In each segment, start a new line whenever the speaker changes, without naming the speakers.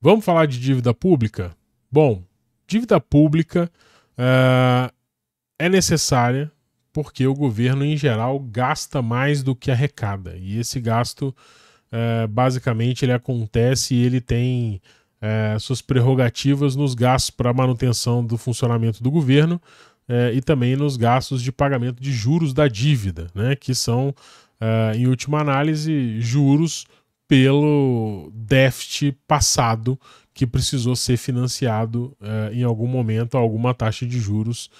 Vamos falar de dívida pública? Bom, dívida pública é necessária porque o governo, em geral, gasta mais do que arrecada. E esse gasto, basicamente, ele acontece e ele tem suas prerrogativas nos gastos para manutenção do funcionamento do governo e também nos gastos de pagamento de juros da dívida, né, que são, em última análise, juros pelo déficit passado que precisou ser financiado em algum momento a alguma taxa de juros,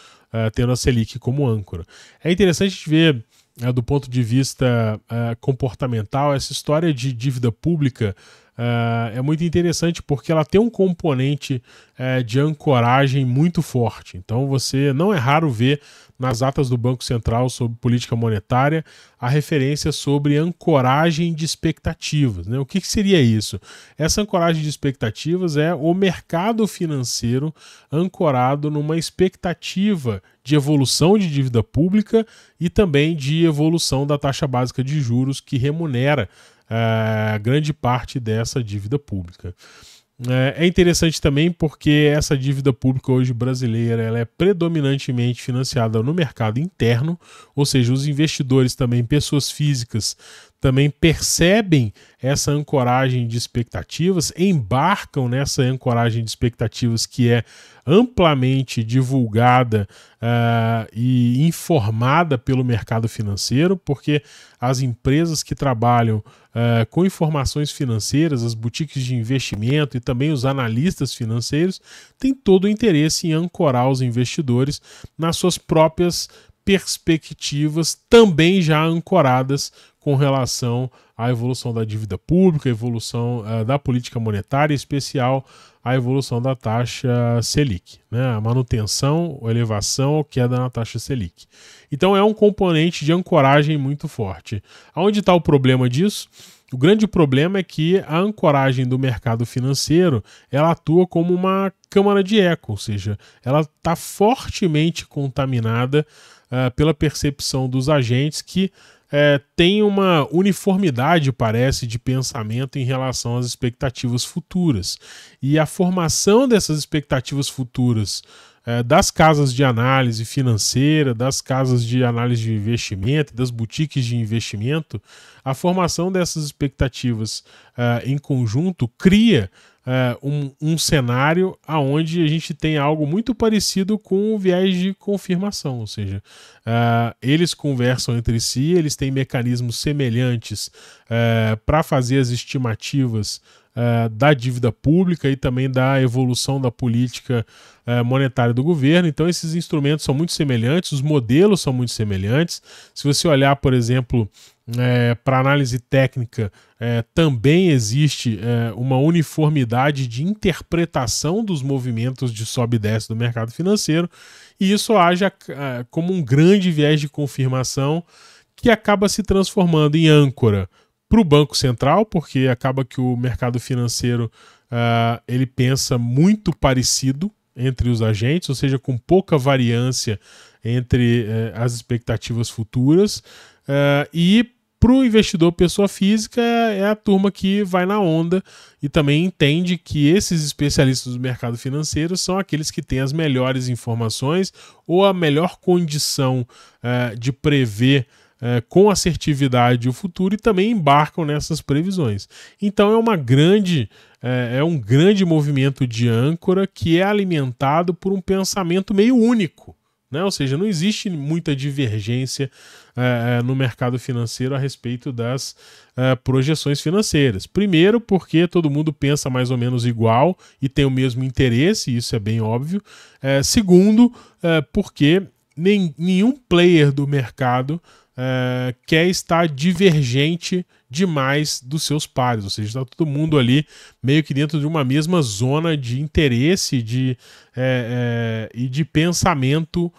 tendo a Selic como âncora. É interessante ver, do ponto de vista comportamental, essa história de dívida pública é muito interessante porque ela tem um componente de ancoragem muito forte. Então você não é raro ver nas atas do Banco Central sobre política monetária a referência sobre ancoragem de expectativas, né? O que seria isso? Essa ancoragem de expectativas é o mercado financeiro ancorado numa expectativa de evolução de dívida pública e também de evolução da taxa básica de juros que remunera grande parte dessa dívida pública. É interessante também porque essa dívida pública hoje brasileira ela é predominantemente financiada no mercado interno, ou seja, os investidores também, pessoas físicas, também percebem essa ancoragem de expectativas, embarcam nessa ancoragem de expectativas que é amplamente divulgada e informada pelo mercado financeiro, porque as empresas que trabalham com informações financeiras, as boutiques de investimento e também os analistas financeiros têm todo o interesse em ancorar os investidores nas suas próprias perspectivas, também já ancoradas com relação à evolução da dívida pública, a evolução da política monetária, em especial a evolução da taxa Selic, né? A manutenção, a elevação ou queda na taxa Selic. Então é um componente de ancoragem muito forte. Aonde está o problema disso? O grande problema é que a ancoragem do mercado financeiro ela atua como uma câmara de eco, ou seja, ela está fortemente contaminada pela percepção dos agentes que tem uma uniformidade, parece, de pensamento em relação às expectativas futuras. E a formação dessas expectativas futuras das casas de análise financeira, das casas de análise de investimento, das boutiques de investimento, a formação dessas expectativas em conjunto cria um cenário onde a gente tem algo muito parecido com o viés de confirmação, ou seja, eles conversam entre si, eles têm mecanismos semelhantes para fazer as estimativas da dívida pública e também da evolução da política monetária do governo. Então esses instrumentos são muito semelhantes, os modelos são muito semelhantes. Se você olhar, por exemplo, para análise técnica, também existe uma uniformidade de interpretação dos movimentos de sobe e desce do mercado financeiro, e isso age como um grande viés de confirmação que acaba se transformando em âncora para o Banco Central, porque acaba que o mercado financeiro ele pensa muito parecido entre os agentes, ou seja, com pouca variância entre as expectativas futuras, e para o investidor pessoa física é a turma que vai na onda e também entende que esses especialistas do mercado financeiro são aqueles que têm as melhores informações ou a melhor condição de prever com assertividade o futuro e também embarcam nessas previsões. Então é um grande movimento de âncora que é alimentado por um pensamento meio único, né? Ou seja, não existe muita divergência no mercado financeiro a respeito das projeções financeiras. Primeiro, porque todo mundo pensa mais ou menos igual e tem o mesmo interesse, e isso é bem óbvio. Segundo, porque nenhum player do mercado quer estar divergente demais dos seus pares, ou seja, está todo mundo ali meio que dentro de uma mesma zona de interesse e de pensamento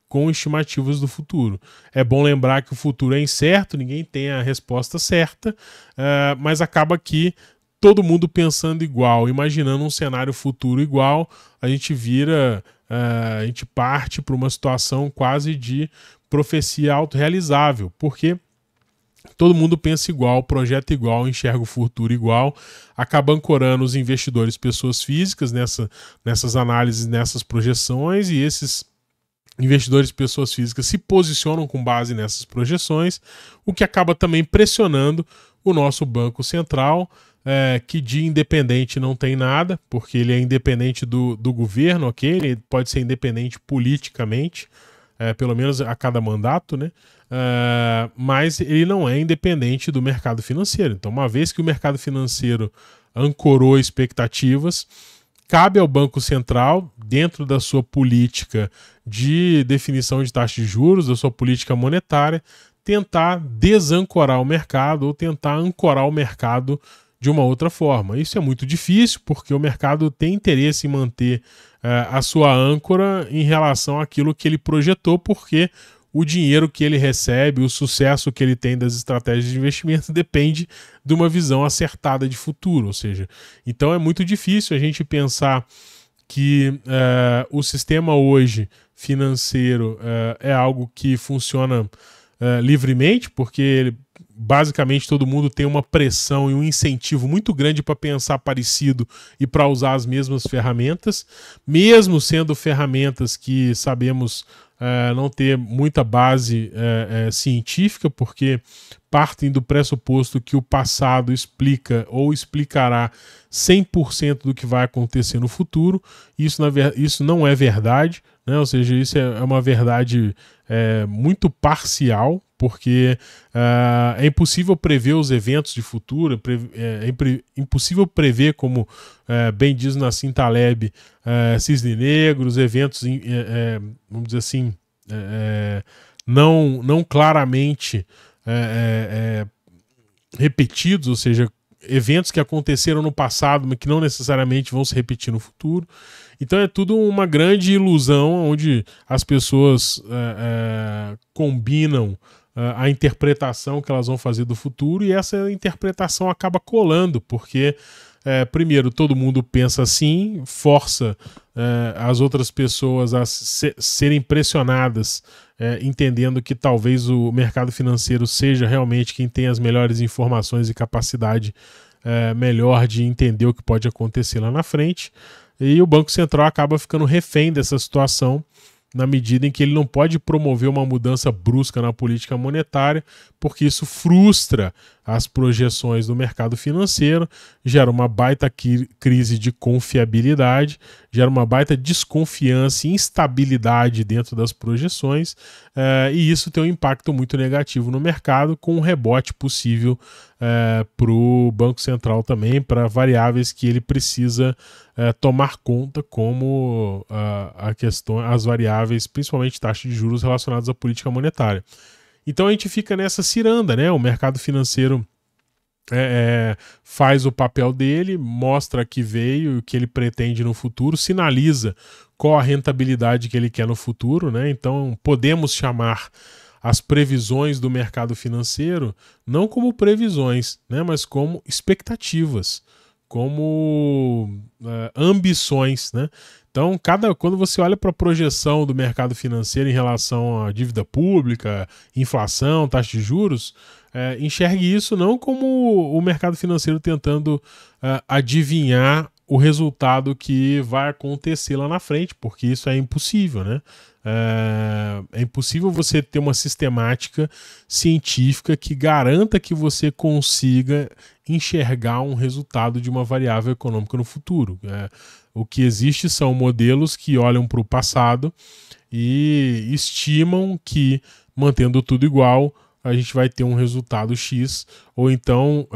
com estimativas do futuro. É bom lembrar que o futuro é incerto, ninguém tem a resposta certa, mas acaba que todo mundo pensando igual, imaginando um cenário futuro igual, a gente parte para uma situação quase de profecia autorrealizável, porque todo mundo pensa igual, projeta igual, enxerga o futuro igual, acaba ancorando os investidores, pessoas físicas, nessas análises, nessas projeções, e esses investidores, pessoas físicas, se posicionam com base nessas projeções, o que acaba também pressionando o nosso Banco Central, que de independente não tem nada, porque ele é independente do governo, ok? Ele pode ser independente politicamente, pelo menos a cada mandato, né? Mas ele não é independente do mercado financeiro. Então, uma vez que o mercado financeiro ancorou expectativas, cabe ao Banco Central, dentro da sua política de definição de taxa de juros, da sua política monetária, tentar desancorar o mercado ou tentar ancorar o mercado de uma outra forma. Isso é muito difícil, porque o mercado tem interesse em manter a sua âncora em relação àquilo que ele projetou, porque o dinheiro que ele recebe, o sucesso que ele tem das estratégias de investimento depende de uma visão acertada de futuro. Ou seja, então é muito difícil a gente pensar que o sistema hoje financeiro é algo que funciona livremente, porque basicamente todo mundo tem uma pressão e um incentivo muito grande para pensar parecido e para usar as mesmas ferramentas, mesmo sendo ferramentas que sabemos não ter muita base científica, porque partem do pressuposto que o passado explica ou explicará 100% do que vai acontecer no futuro. Isso não é verdade, né? Ou seja, isso é uma verdade muito parcial, porque é impossível prever os eventos de futuro, é impossível prever, como bem diz Nassim Taleb, cisne negros, eventos, vamos dizer assim, não claramente repetidos, ou seja, eventos que aconteceram no passado, mas que não necessariamente vão se repetir no futuro. Então é tudo uma grande ilusão, onde as pessoas combinam a interpretação que elas vão fazer do futuro, e essa interpretação acaba colando, porque primeiro, todo mundo pensa assim, força as outras pessoas a serem pressionadas, entendendo que talvez o mercado financeiro seja realmente quem tem as melhores informações e capacidade melhor de entender o que pode acontecer lá na frente. E o Banco Central acaba ficando refém dessa situação, na medida em que ele não pode promover uma mudança brusca na política monetária, porque isso frustra as projeções do mercado financeiro, gera uma baita crise de confiabilidade, gera uma baita desconfiança e instabilidade dentro das projeções, e isso tem um impacto muito negativo no mercado, com um rebote possível para o Banco Central também, para variáveis que ele precisa tomar conta, como as variáveis, principalmente taxas de juros relacionadas à política monetária. Então a gente fica nessa ciranda, né? O mercado financeiro faz o papel dele, mostra que veio e o que ele pretende no futuro, sinaliza qual a rentabilidade que ele quer no futuro, né? Então podemos chamar as previsões do mercado financeiro não como previsões, né? Mas como expectativas, como ambições, né? Então, quando você olha para a projeção do mercado financeiro em relação à dívida pública, inflação, taxa de juros, enxergue isso não como o mercado financeiro tentando adivinhar o resultado que vai acontecer lá na frente, porque isso é impossível, né? É impossível você ter uma sistemática científica que garanta que você consiga enxergar um resultado de uma variável econômica no futuro. O que existe são modelos que olham para o passado e estimam que, mantendo tudo igual, a gente vai ter um resultado X, ou então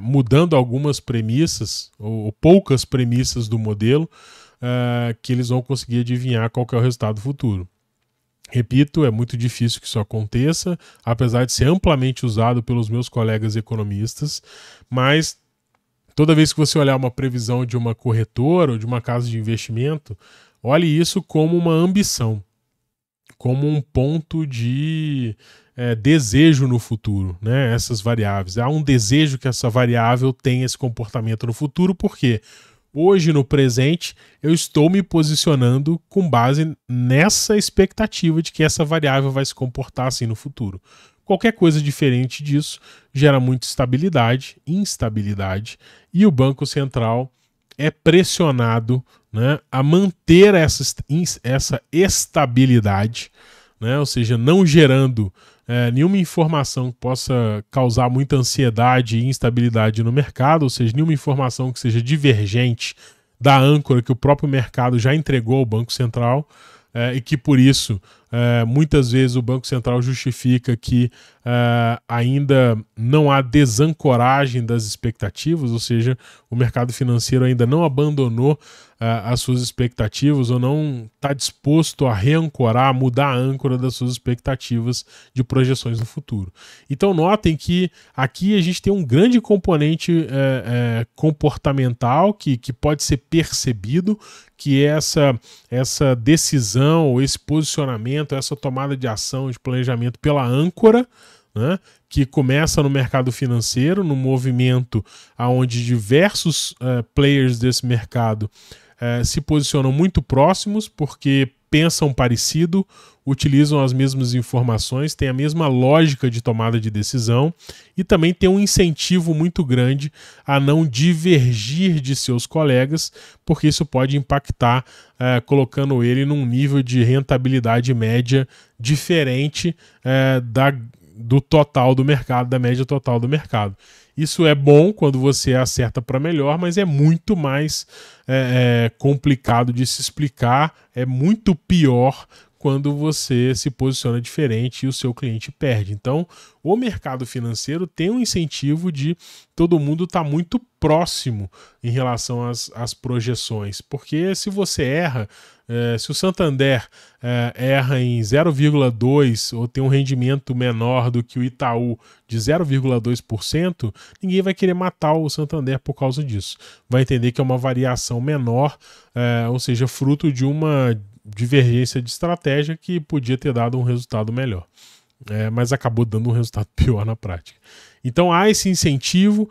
mudando algumas premissas, ou poucas premissas do modelo, que eles vão conseguir adivinhar qual que é o resultado futuro. Repito, é muito difícil que isso aconteça, apesar de ser amplamente usado pelos meus colegas economistas, mas toda vez que você olhar uma previsão de uma corretora ou de uma casa de investimento, olhe isso como uma ambição, como um ponto de desejo no futuro, né? Essas variáveis. Há um desejo que essa variável tenha esse comportamento no futuro, porque hoje, no presente, eu estou me posicionando com base nessa expectativa de que essa variável vai se comportar assim no futuro. Qualquer coisa diferente disso gera muita instabilidade, e o Banco Central é pressionado, né, a manter essa estabilidade, né, ou seja, não gerando nenhuma informação que possa causar muita ansiedade e instabilidade no mercado, ou seja, nenhuma informação que seja divergente da âncora que o próprio mercado já entregou ao Banco Central, e que por isso muitas vezes o Banco Central justifica que ainda não há desancoragem das expectativas, ou seja, o mercado financeiro ainda não abandonou as suas expectativas ou não está disposto a reancorar, mudar a âncora das suas expectativas de projeções no futuro. Então notem que aqui a gente tem um grande componente comportamental que pode ser percebido, que é essa decisão, esse posicionamento, essa tomada de ação, de planejamento pela âncora, né, que começa no mercado financeiro, no movimento onde diversos players desse mercado se posicionam muito próximos, porque pensam parecido, utilizam as mesmas informações, têm a mesma lógica de tomada de decisão e também tem um incentivo muito grande a não divergir de seus colegas, porque isso pode impactar, colocando ele num nível de rentabilidade média diferente do total do mercado, da média total do mercado. Isso é bom quando você acerta para melhor, mas é muito mais complicado de se explicar, é muito pior quando você se posiciona diferente e o seu cliente perde. Então, o mercado financeiro tem um incentivo de todo mundo estar muito próximo em relação às projeções, porque se você erra, se o Santander erra em 0,2% ou tem um rendimento menor do que o Itaú de 0,2%, ninguém vai querer matar o Santander por causa disso. Vai entender que é uma variação menor, ou seja, fruto de uma divergência de estratégia que podia ter dado um resultado melhor, mas acabou dando um resultado pior na prática. Então há esse incentivo,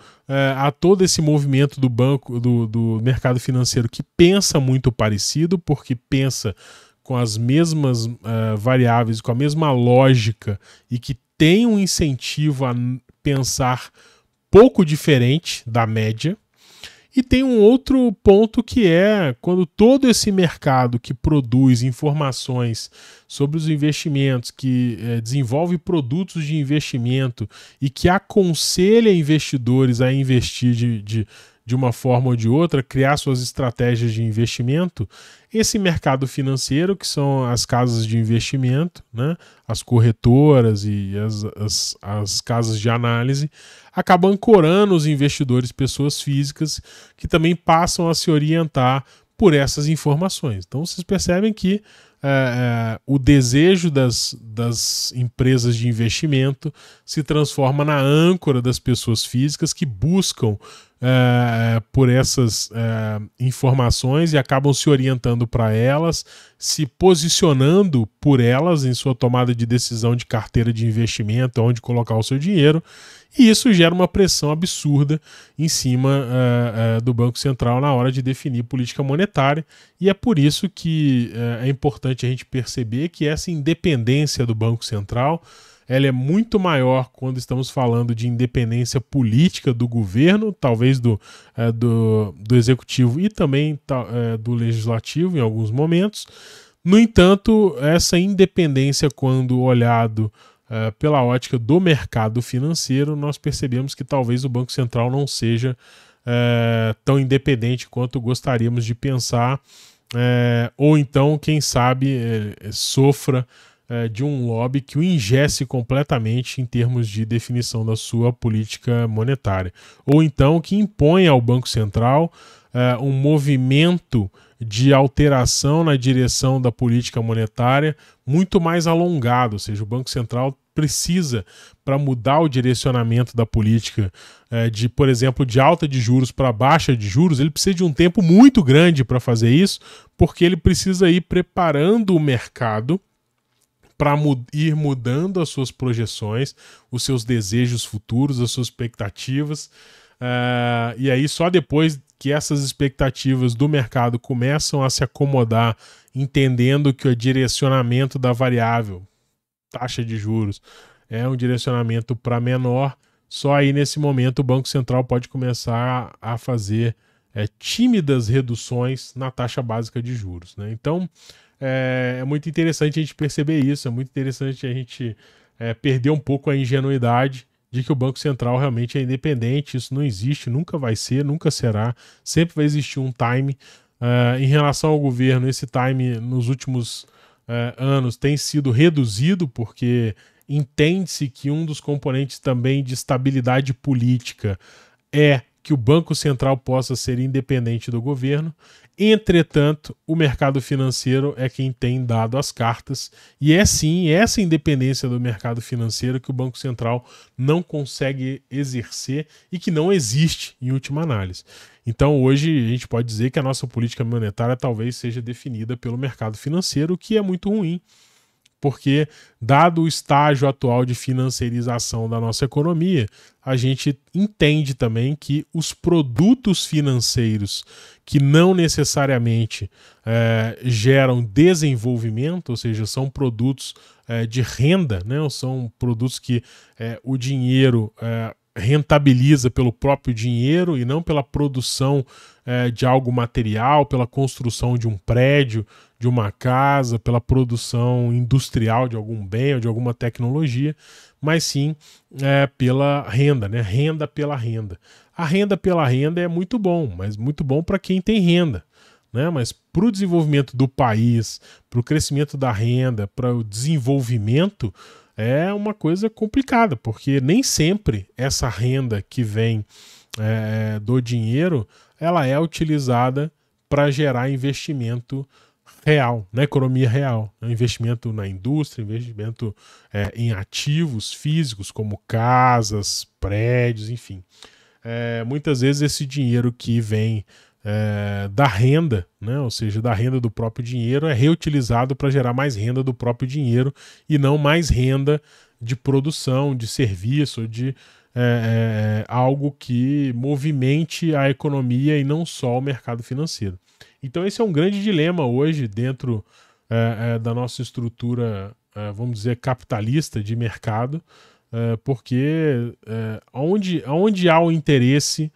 há todo esse movimento do mercado financeiro que pensa muito parecido, porque pensa com as mesmas variáveis, com a mesma lógica, e que tem um incentivo a pensar pouco diferente da média. E tem um outro ponto que é quando todo esse mercado que produz informações sobre os investimentos, que desenvolve produtos de investimento e que aconselha investidores a investir de uma forma ou de outra, criar suas estratégias de investimento, esse mercado financeiro, que são as casas de investimento, né, as corretoras e as casas de análise, acabam ancorando os investidores, pessoas físicas, que também passam a se orientar por essas informações. Então vocês percebem que o desejo das empresas de investimento se transforma na âncora das pessoas físicas que buscam por essas informações e acabam se orientando para elas, se posicionando por elas em sua tomada de decisão de carteira de investimento, onde colocar o seu dinheiro, e isso gera uma pressão absurda em cima do Banco Central na hora de definir política monetária, e é por isso que é importante a gente perceber que essa independência do Banco Central ela é muito maior quando estamos falando de independência política do governo, talvez do executivo e também do legislativo em alguns momentos. No entanto, essa independência, quando olhado pela ótica do mercado financeiro, nós percebemos que talvez o Banco Central não seja tão independente quanto gostaríamos de pensar, ou então, quem sabe, sofra de um lobby que o ingesse completamente em termos de definição da sua política monetária. Ou então que impõe ao Banco Central um movimento de alteração na direção da política monetária muito mais alongado, ou seja, o Banco Central precisa, para mudar o direcionamento da política por exemplo, de alta de juros para baixa de juros, ele precisa de um tempo muito grande para fazer isso, porque ele precisa ir preparando o mercado para ir mudando as suas projeções, os seus desejos futuros, as suas expectativas, e aí só depois que essas expectativas do mercado começam a se acomodar, entendendo que o direcionamento da variável, taxa de juros, é um direcionamento para menor. Só aí nesse momento o Banco Central pode começar a fazer tímidas reduções na taxa básica de juros, né? Então é muito interessante a gente perceber isso, é muito interessante a gente perder um pouco a ingenuidade de que o Banco Central realmente é independente. Isso não existe, nunca vai ser, nunca será, sempre vai existir um time. Em relação ao governo, esse time nos últimos anos tem sido reduzido, porque entende-se que um dos componentes também de estabilidade política é que o Banco Central possa ser independente do governo. Entretanto, o mercado financeiro é quem tem dado as cartas, e é sim essa independência do mercado financeiro que o Banco Central não consegue exercer e que não existe em última análise. Então hoje a gente pode dizer que a nossa política monetária talvez seja definida pelo mercado financeiro, o que é muito ruim, porque, dado o estágio atual de financiarização da nossa economia, a gente entende também que os produtos financeiros que não necessariamente geram desenvolvimento, ou seja, são produtos de renda, né, ou são produtos que o dinheiro rentabiliza pelo próprio dinheiro e não pela produção de algo material, pela construção de um prédio, de uma casa, pela produção industrial de algum bem ou de alguma tecnologia, mas sim pela renda, né? Renda pela renda. A renda pela renda é muito bom, mas muito bom para quem tem renda, né? Mas para o desenvolvimento do país, para o crescimento da renda, para o desenvolvimento, é uma coisa complicada, porque nem sempre essa renda que vem do dinheiro, ela é utilizada para gerar investimento real, na economia real, investimento na indústria, investimento em ativos físicos como casas, prédios, enfim. Muitas vezes esse dinheiro que vem da renda, né, ou seja, da renda do próprio dinheiro, é reutilizado para gerar mais renda do próprio dinheiro e não mais renda de produção, de serviço, de algo que movimente a economia e não só o mercado financeiro. Então esse é um grande dilema hoje dentro da nossa estrutura, vamos dizer, capitalista de mercado, porque onde há o interesse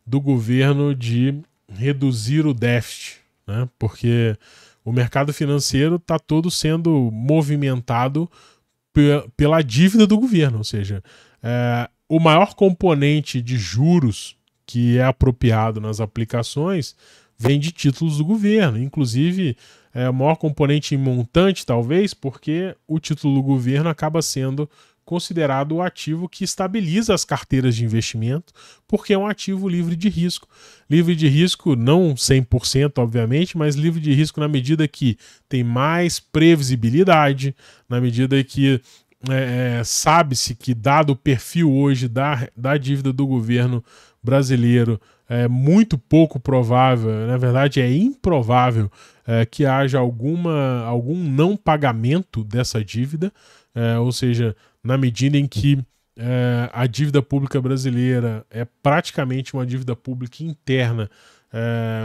do governo de reduzir o déficit, né? Porque o mercado financeiro está todo sendo movimentado pela dívida do governo, ou seja, o maior componente de juros que é apropriado nas aplicações vem de títulos do governo, inclusive o maior componente em montante, talvez, porque o título do governo acaba sendo considerado o ativo que estabiliza as carteiras de investimento, porque é um ativo livre de risco. Livre de risco, não 100%, obviamente, mas livre de risco na medida que tem mais previsibilidade, na medida que sabe-se que, dado o perfil hoje da dívida do governo brasileiro, é muito pouco provável, na verdade é improvável que haja algum não pagamento dessa dívida, ou seja, na medida em que a dívida pública brasileira é praticamente uma dívida pública interna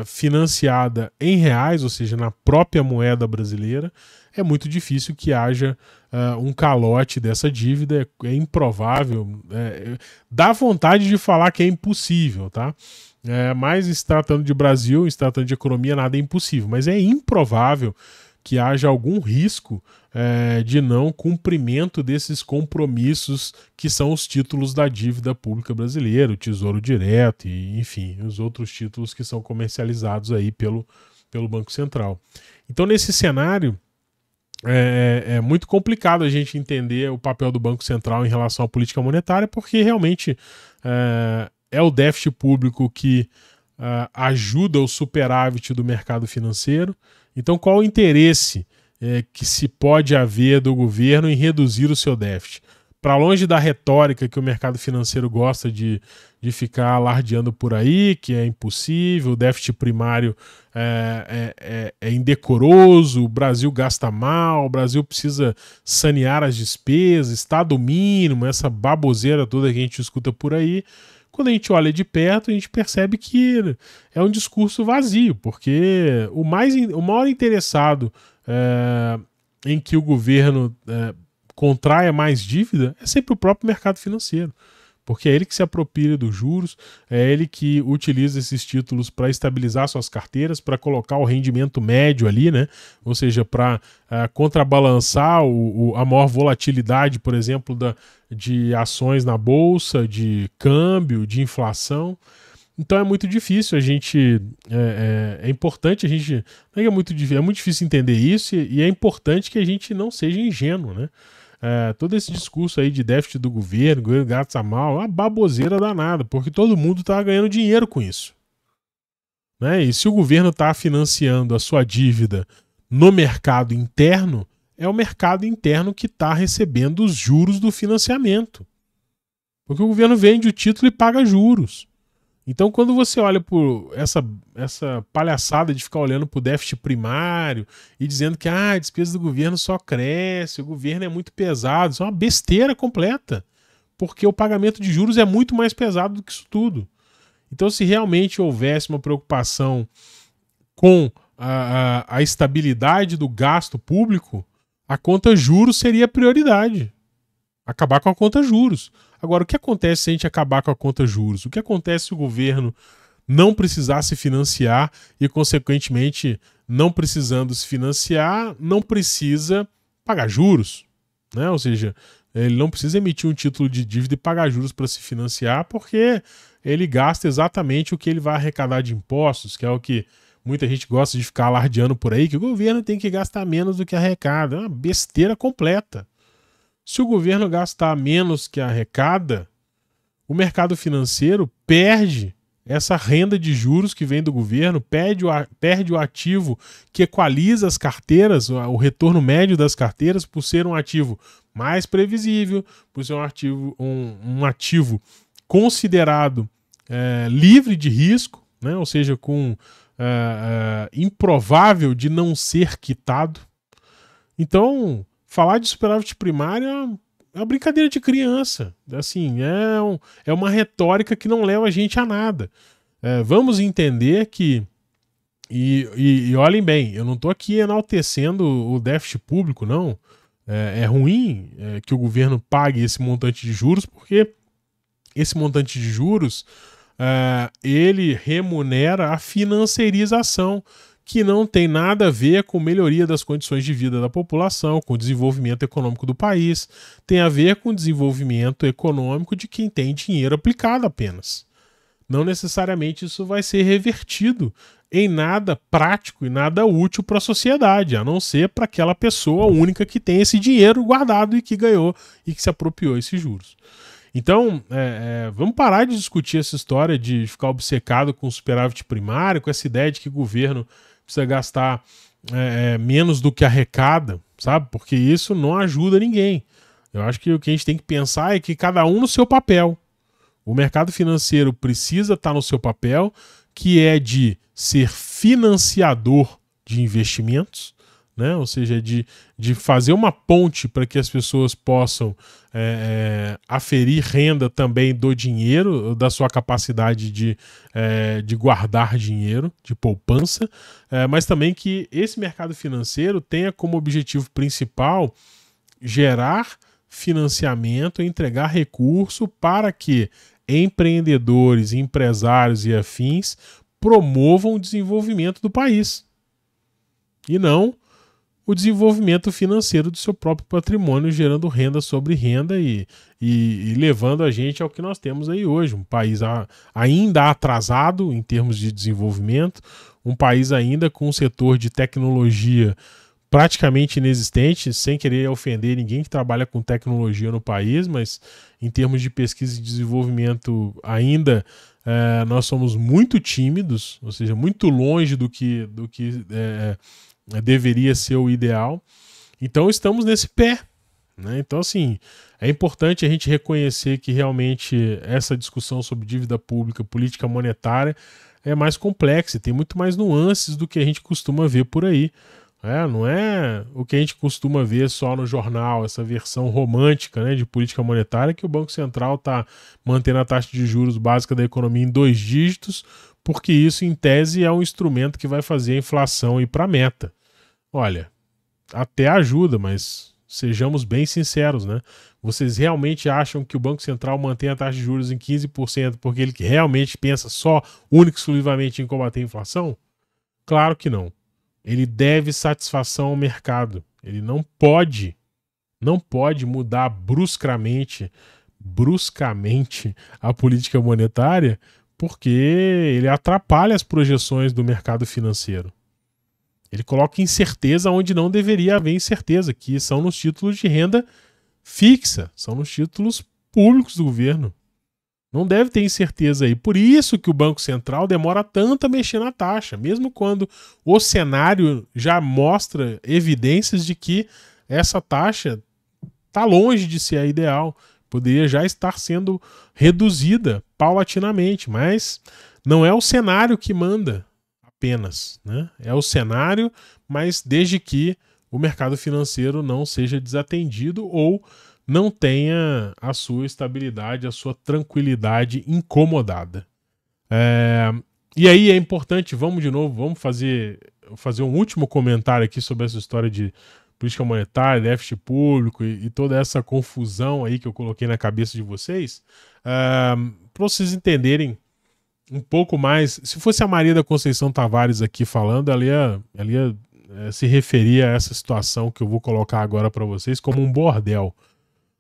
financiada em reais, ou seja, na própria moeda brasileira, é muito difícil que haja um calote dessa dívida, é improvável, dá vontade de falar que é impossível, tá? Mas se tratando de Brasil, se tratando de economia, nada é impossível, mas é improvável que haja algum risco de não cumprimento desses compromissos que são os títulos da dívida pública brasileira, o Tesouro Direto e, enfim, os outros títulos que são comercializados aí pelo Banco Central. Então, nesse cenário, é muito complicado a gente entender o papel do Banco Central em relação à política monetária, porque realmente é o déficit público que ajuda o superávit do mercado financeiro. Então, qual o interesse que se pode haver do governo em reduzir o seu déficit? Para longe da retórica que o mercado financeiro gosta de ficar alardeando por aí, que é impossível, o déficit primário é indecoroso, o Brasil gasta mal, o Brasil precisa sanear as despesas, Estado mínimo, essa baboseira toda que a gente escuta por aí. Quando a gente olha de perto, a gente percebe que é um discurso vazio, porque o maior interessado em que o governo contraia mais dívida é sempre o próprio mercado financeiro. Porque é ele que se apropria dos juros, é ele que utiliza esses títulos para estabilizar suas carteiras, para colocar o rendimento médio ali, né? Ou seja, para contrabalançar a maior volatilidade, por exemplo, de ações na bolsa, de câmbio, de inflação. Então é muito difícil a gente. É importante a gente. Não é muito difícil entender isso e é importante que a gente não seja ingênuo, né? Todo esse discurso aí de déficit do governo gasta mal, é uma baboseira danada, porque todo mundo está ganhando dinheiro com isso. Né? E se o governo está financiando a sua dívida no mercado interno, é o mercado interno que está recebendo os juros do financiamento. Porque o governo vende o título e paga juros. Então, quando você olha por essa palhaçada de ficar olhando para o déficit primário e dizendo que a despesa do governo só cresce, o governo é muito pesado, isso é uma besteira completa, porque o pagamento de juros é muito mais pesado do que isso tudo. Então, se realmente houvesse uma preocupação com a estabilidade do gasto público, a conta juros seria a prioridade. Acabar com a conta juros. Agora, o que acontece se a gente acabar com a conta juros? O que acontece se o governo não precisar se financiar e, consequentemente, não precisando se financiar, não precisa pagar juros? Né? Ou seja, ele não precisa emitir um título de dívida e pagar juros para se financiar, porque ele gasta exatamente o que ele vai arrecadar de impostos, que é o que muita gente gosta de ficar alardeando por aí, que o governo tem que gastar menos do que arrecada. É uma besteira completa. Se o governo gastar menos que arrecada, o mercado financeiro perde essa renda de juros que vem do governo, perde o ativo que equaliza as carteiras, o retorno médio das carteiras, por ser um ativo mais previsível, por ser um ativo considerado livre de risco, né? Ou seja, improvável de não ser quitado. Então, falar de superávit primário é uma brincadeira de criança. Assim, é uma retórica que não leva a gente a nada. Vamos entender que... E olhem bem, eu não estou aqui enaltecendo o déficit público, não. É ruim que o governo pague esse montante de juros, porque esse montante de juros ele remunera a financiarização, que não tem nada a ver com melhoria das condições de vida da população, com o desenvolvimento econômico do país, tem a ver com o desenvolvimento econômico de quem tem dinheiro aplicado apenas. Não necessariamente isso vai ser revertido em nada prático e nada útil para a sociedade, a não ser para aquela pessoa única que tem esse dinheiro guardado e que ganhou e que se apropriou esses juros. Então, vamos parar de discutir essa história de ficar obcecado com o superávit primário, com essa ideia de que o governo precisa gastar menos do que arrecada, sabe? Porque isso não ajuda ninguém. Eu acho que o que a gente tem que pensar é que cada um no seu papel. O mercado financeiro precisa estar no seu papel, que é de ser financiador de investimentos, né? Ou seja, de fazer uma ponte para que as pessoas possam aferir renda também do dinheiro, da sua capacidade de guardar dinheiro, de poupança, mas também que esse mercado financeiro tenha como objetivo principal gerar financiamento, entregar recurso para que empreendedores, empresários e afins promovam o desenvolvimento do país e não o desenvolvimento financeiro do seu próprio patrimônio, gerando renda sobre renda e levando a gente ao que nós temos aí hoje, um país ainda atrasado em termos de desenvolvimento, um país ainda com um setor de tecnologia praticamente inexistente, sem querer ofender ninguém que trabalha com tecnologia no país, mas em termos de pesquisa e desenvolvimento ainda nós somos muito tímidos, ou seja, muito longe do que deveria ser o ideal. Então estamos nesse pé, né? Então, assim, é importante a gente reconhecer que realmente essa discussão sobre dívida pública, política monetária é mais complexa e tem muito mais nuances do que a gente costuma ver por aí. Não é o que a gente costuma ver só no jornal, essa versão romântica, né, de política monetária, que o Banco Central está mantendo a taxa de juros básica da economia em 2 dígitos, porque isso, em tese, é um instrumento que vai fazer a inflação ir para a meta. Olha, até ajuda, mas Sejamos bem sinceros, né? Vocês realmente acham que o Banco Central mantém a taxa de juros em 15% porque ele realmente pensa só, única e exclusivamente em combater a inflação? Claro que não. Ele deve satisfação ao mercado. Ele não pode mudar bruscamente a política monetária, porque ele atrapalha as projeções do mercado financeiro. Ele coloca incerteza onde não deveria haver incerteza, que são nos títulos de renda fixa, são nos títulos públicos do governo. Não deve ter incerteza aí. Por isso que o Banco Central demora tanto a mexer na taxa, mesmo quando o cenário já mostra evidências de que essa taxa está longe de ser a ideal. Poderia já estar sendo reduzida paulatinamente, mas não é o cenário que manda apenas, né? É o cenário, mas desde que o mercado financeiro não seja desatendido ou não tenha a sua estabilidade, a sua tranquilidade incomodada. E aí é importante, vamos fazer um último comentário aqui sobre essa história de política monetária, déficit público e toda essa confusão aí que eu coloquei na cabeça de vocês, para vocês entenderem um pouco mais. Se fosse a Maria da Conceição Tavares aqui falando, ela ia se referir a essa situação que eu vou colocar agora para vocês como um bordel.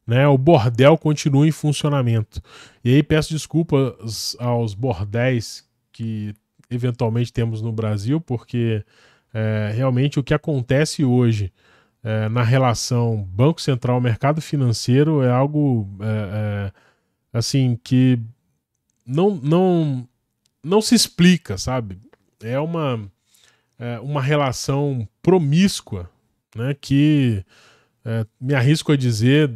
Né? O bordel continua em funcionamento. E aí peço desculpas aos bordéis que eventualmente temos no Brasil, porque realmente o que acontece hoje na relação Banco Central mercado financeiro é algo assim que não se explica, sabe? É uma relação promíscua, né, que me arrisco a dizer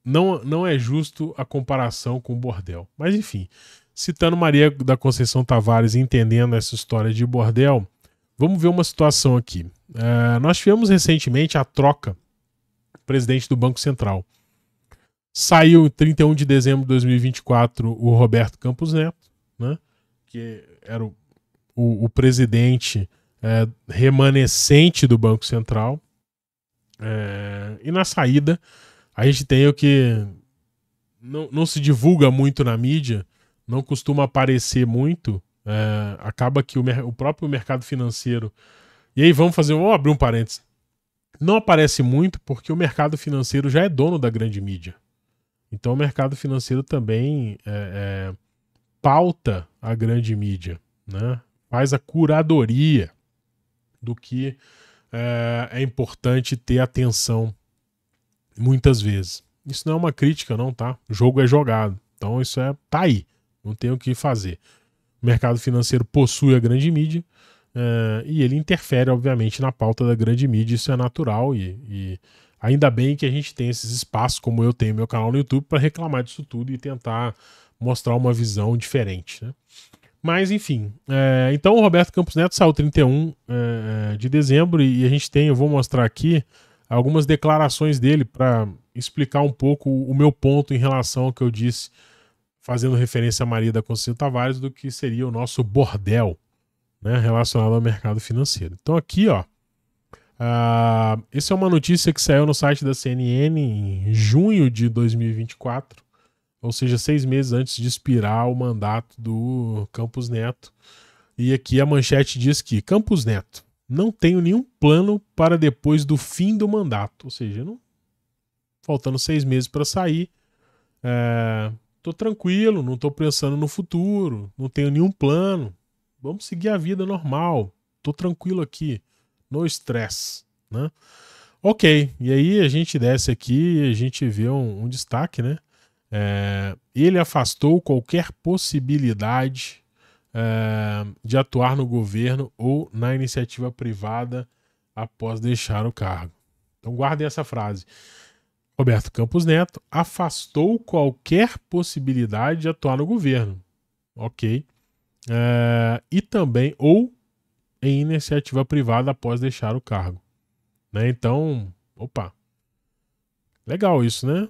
não é justo a comparação com o bordel. Mas enfim, citando Maria da Conceição Tavares e entendendo essa história de bordel, vamos ver uma situação aqui. Nós tivemos recentemente a troca do presidente do Banco Central. Saiu em 31 de dezembro de 2024 o Roberto Campos Neto, né, que era o presidente remanescente do Banco Central. E na saída, a gente tem o que não se divulga muito na mídia, não costuma aparecer muito, acaba que o próprio mercado financeiro... E aí vamos abrir um parênteses. Não aparece muito porque o mercado financeiro já é dono da grande mídia. Então o mercado financeiro também pauta a grande mídia, né? Faz a curadoria do que é importante ter atenção muitas vezes. Isso não é uma crítica, não, tá? O jogo é jogado. Então isso tá aí. Não tem o que fazer. O mercado financeiro possui a grande mídia e ele interfere, obviamente, na pauta da grande mídia. Isso é natural e ainda bem que a gente tem esses espaços, como eu tenho meu canal no YouTube, para reclamar disso tudo e tentar mostrar uma visão diferente, né? Mas, enfim. Então o Roberto Campos Neto saiu 31 de dezembro e a gente tem, eu vou mostrar aqui, algumas declarações dele para explicar um pouco o meu ponto em relação ao que eu disse, fazendo referência a Maria da Conceição Tavares, do que seria o nosso bordel, né, relacionado ao mercado financeiro. Então aqui, ó, essa é uma notícia que saiu no site da CNN em junho de 2024, ou seja, 6 meses antes de expirar o mandato do Campos Neto. E aqui a manchete diz que Campos Neto: não tenho nenhum plano para depois do fim do mandato. Ou seja, faltando 6 meses para sair, tô tranquilo, não tô pensando no futuro, não tenho nenhum plano. Vamos seguir a vida normal. Tô tranquilo aqui, no estresse, né? Ok, e aí a gente desce aqui e a gente vê um destaque, né? Ele afastou qualquer possibilidade de atuar no governo ou na iniciativa privada após deixar o cargo. Então guardem essa frase. Roberto Campos Neto afastou qualquer possibilidade de atuar no governo. Ok. E também ou em iniciativa privada após deixar o cargo. Né? Então, opa. Legal isso, né?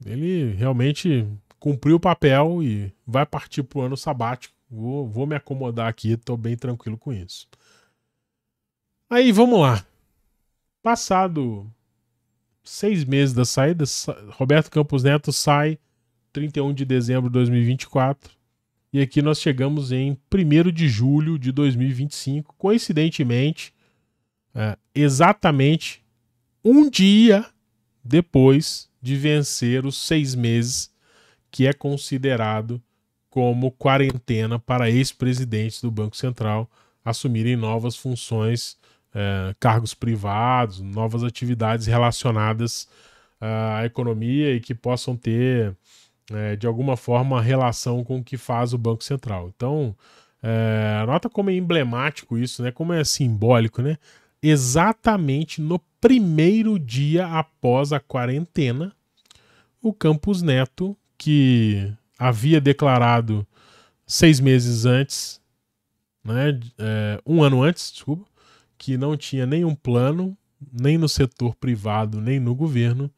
Ele realmente cumpriu o papel e vai partir para o ano sabático. Vou me acomodar aqui, estou bem tranquilo com isso. Aí, vamos lá. Passado 6 meses da saída. Roberto Campos Neto sai 31 de dezembro de 2024. E aqui nós chegamos em 1º de julho de 2025. Coincidentemente, exatamente um dia depois de vencer os 6 meses que é considerado como quarentena para ex-presidentes do Banco Central assumirem novas funções, cargos privados, novas atividades relacionadas à economia e que possam ter, de alguma forma, relação com o que faz o Banco Central. Então, nota como é emblemático isso, né? Como é simbólico, né? Exatamente no primeiro dia após a quarentena, o Campos Neto, que havia declarado 6 meses antes, né, 1 ano antes, desculpa, que não tinha nenhum plano, nem no setor privado, nem no governo,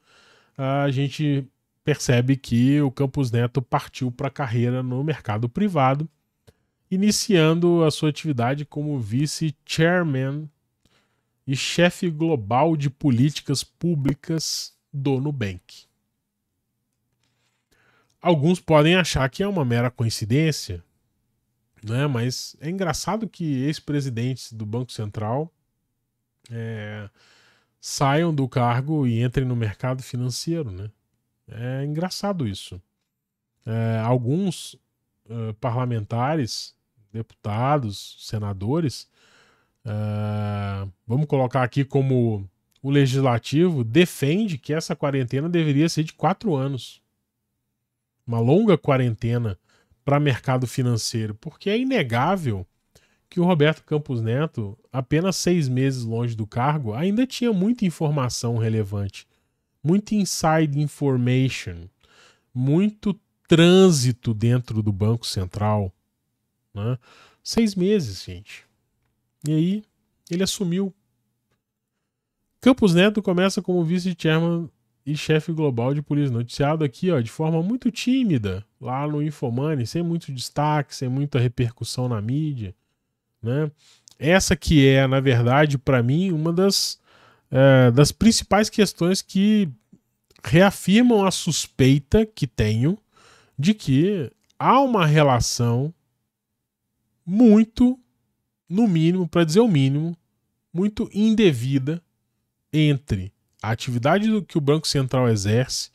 a gente percebe que o Campos Neto partiu para a carreira no mercado privado, iniciando a sua atividade como vice-chairman e chefe global de políticas públicas do Nubank. Alguns podem achar que é uma mera coincidência, né? Mas é engraçado que ex-presidentes do Banco Central saiam do cargo e entrem no mercado financeiro, né? É engraçado isso. Alguns parlamentares, deputados, senadores, vamos colocar aqui como o legislativo, defende que essa quarentena deveria ser de 4 anos. Uma longa quarentena para mercado financeiro, porque é inegável que o Roberto Campos Neto, apenas 6 meses longe do cargo, ainda tinha muita informação relevante, muita inside information, muito trânsito dentro do Banco Central, né? 6 meses, gente. E aí, ele assumiu. Campos Neto começa como vice-chairman e chefe global de polícia, noticiado aqui, ó, de forma muito tímida, lá no Infomoney, sem muito destaque, sem muita repercussão na mídia, né? Essa que é, na verdade, para mim, uma das principais questões que reafirmam a suspeita que tenho de que há uma relação muito, no mínimo, para dizer o mínimo, muito indevida entre a atividade que o Banco Central exerce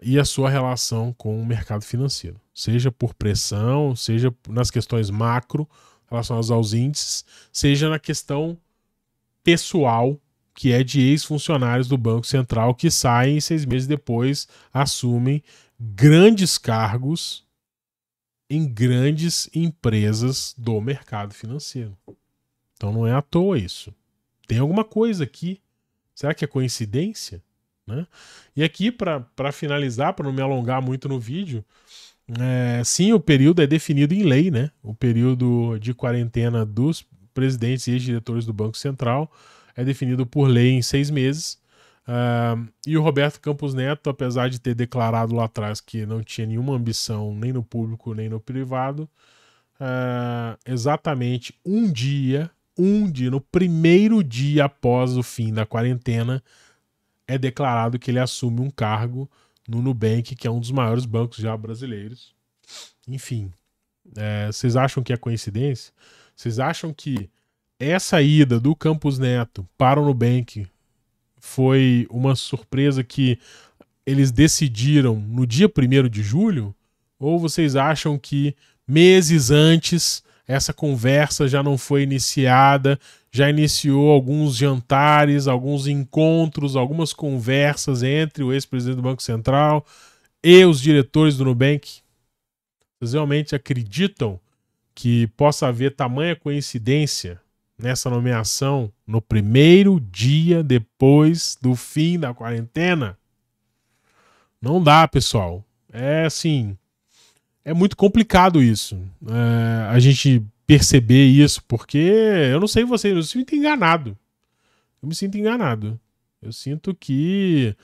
e a sua relação com o mercado financeiro. Seja por pressão, seja nas questões macro relacionadas aos índices, seja na questão pessoal, que é de ex-funcionários do Banco Central que saem e 6 meses depois assumem grandes cargos em grandes empresas do mercado financeiro. Então não é à toa isso. Tem alguma coisa aqui. Será que é coincidência? Né? E aqui, para finalizar, para não me alongar muito no vídeo, sim, o período é definido em lei, né? O período de quarentena dos presidentes e ex-diretores do Banco Central é definido por lei em 6 meses. E o Roberto Campos Neto, apesar de ter declarado lá atrás que não tinha nenhuma ambição nem no público nem no privado, exatamente um dia, no primeiro dia após o fim da quarentena, é declarado que ele assume um cargo no Nubank, que é um dos maiores bancos já brasileiros. Enfim, vocês acham que é coincidência? Vocês acham que essa ida do Campos Neto para o Nubank foi uma surpresa que eles decidiram no dia 1º de julho? Ou vocês acham que meses antes essa conversa já não foi iniciada, já iniciou alguns jantares, alguns encontros, algumas conversas entre o ex-presidente do Banco Central e os diretores do Nubank? Vocês realmente acreditam que possa haver tamanha coincidência nessa nomeação no primeiro dia depois do fim da quarentena? Não dá, pessoal. É assim, é muito complicado isso. A gente perceber isso, porque eu não sei vocês, eu me sinto enganado. Eu sinto que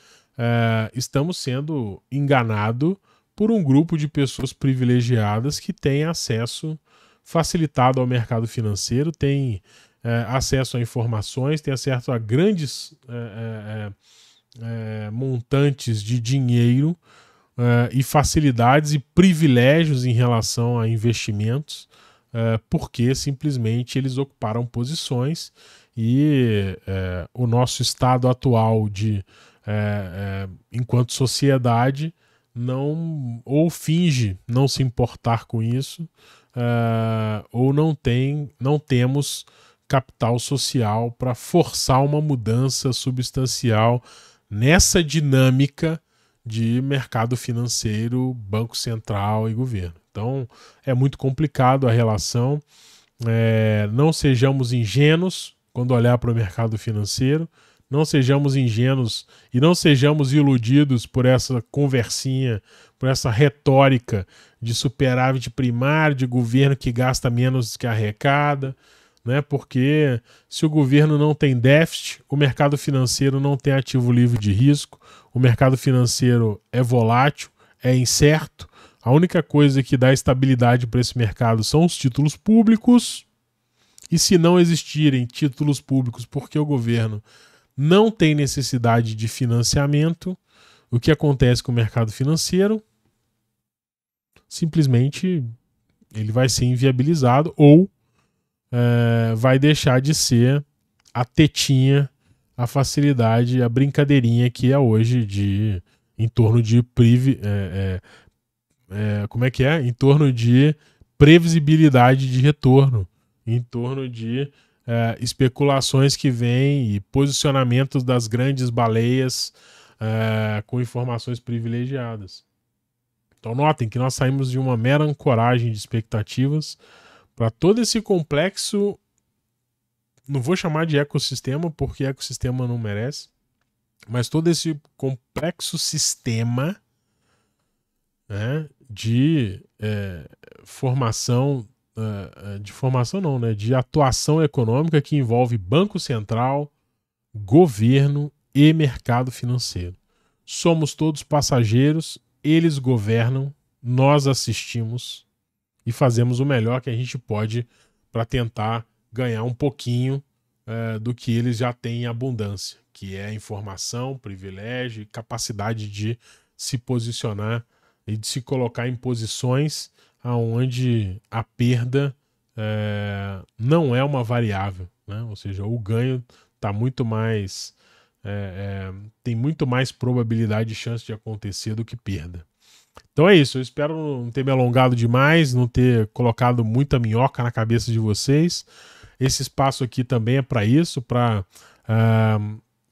estamos sendo enganados por um grupo de pessoas privilegiadas que têm acesso facilitado ao mercado financeiro, têm acesso a informações, têm acesso a grandes montantes de dinheiro e facilidades e privilégios em relação a investimentos, porque simplesmente eles ocuparam posições e o nosso estado atual enquanto sociedade ou finge não se importar com isso, ou não temos capital social para forçar uma mudança substancial nessa dinâmica de mercado financeiro, Banco Central e governo. Então é muito complicado a relação. Não sejamos ingênuos quando olhar para o mercado financeiro, não sejamos ingênuos e não sejamos iludidos por essa conversinha, por essa retórica de superávit primário, de governo que gasta menos que arrecada, né? Porque se o governo não tem déficit, o mercado financeiro não tem ativo livre de risco, o mercado financeiro é volátil, é incerto. A única coisa que dá estabilidade para esse mercado são os títulos públicos. E se não existirem títulos públicos porque o governo não tem necessidade de financiamento, o que acontece com o mercado financeiro? Simplesmente ele vai ser inviabilizado ou vai deixar de ser a tetinha, a facilidade, a brincadeirinha que é hoje em torno de em torno de previsibilidade de retorno, em torno de especulações que vêm e posicionamentos das grandes baleias com informações privilegiadas. Então notem que nós saímos de uma mera ancoragem de expectativas para todo esse complexo, não vou chamar de ecossistema porque ecossistema não merece, mas todo esse complexo sistema, né, de de atuação econômica que envolve Banco Central, governo e mercado financeiro. Somos todos passageiros, eles governam, nós assistimos e fazemos o melhor que a gente pode para tentar ganhar um pouquinho do que eles já têm em abundância, que é informação, privilégio e capacidade de se posicionar e de se colocar em posições onde a perda não é uma variável, né? Ou seja, o ganho tá muito mais tem muito mais probabilidade e chance de acontecer do que perda. Então é isso, eu espero não ter me alongado demais, não ter colocado muita minhoca na cabeça de vocês. Esse espaço aqui também é para isso, para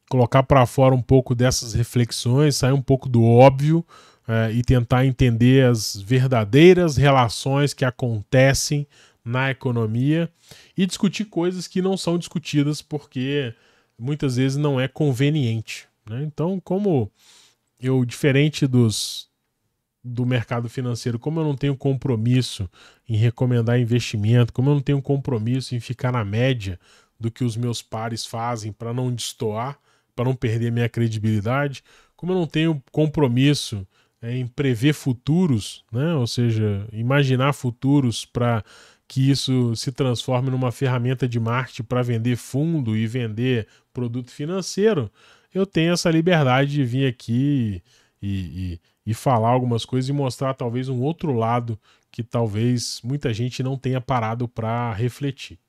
colocar para fora um pouco dessas reflexões, sair um pouco do óbvio e tentar entender as verdadeiras relações que acontecem na economia e discutir coisas que não são discutidas porque muitas vezes não é conveniente, né? Então, como eu, diferente do mercado financeiro, como eu não tenho compromisso em recomendar investimento, como eu não tenho compromisso em ficar na média do que os meus pares fazem para não destoar, para não perder minha credibilidade, como eu não tenho compromisso em prever futuros, né? Ou seja, imaginar futuros para que isso se transforme numa ferramenta de marketing para vender fundo e vender produto financeiro, eu tenho essa liberdade de vir aqui e falar algumas coisas e mostrar talvez um outro lado que talvez muita gente não tenha parado para refletir.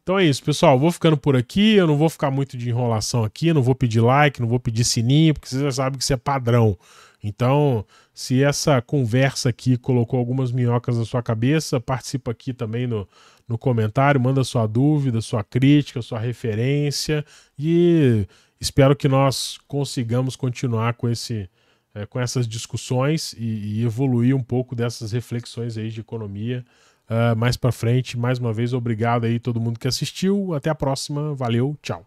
Então é isso, pessoal. Vou ficando por aqui. Eu não vou ficar muito de enrolação aqui. Não vou pedir like, não vou pedir sininho, porque vocês já sabem que isso é padrão. Então, se essa conversa aqui colocou algumas minhocas na sua cabeça, participa aqui também no comentário, manda sua dúvida, sua crítica, sua referência e espero que nós consigamos continuar com essas discussões e evoluir um pouco dessas reflexões aí de economia mais para frente. Mais uma vez, obrigado aí todo mundo que assistiu. Até a próxima. Valeu, tchau.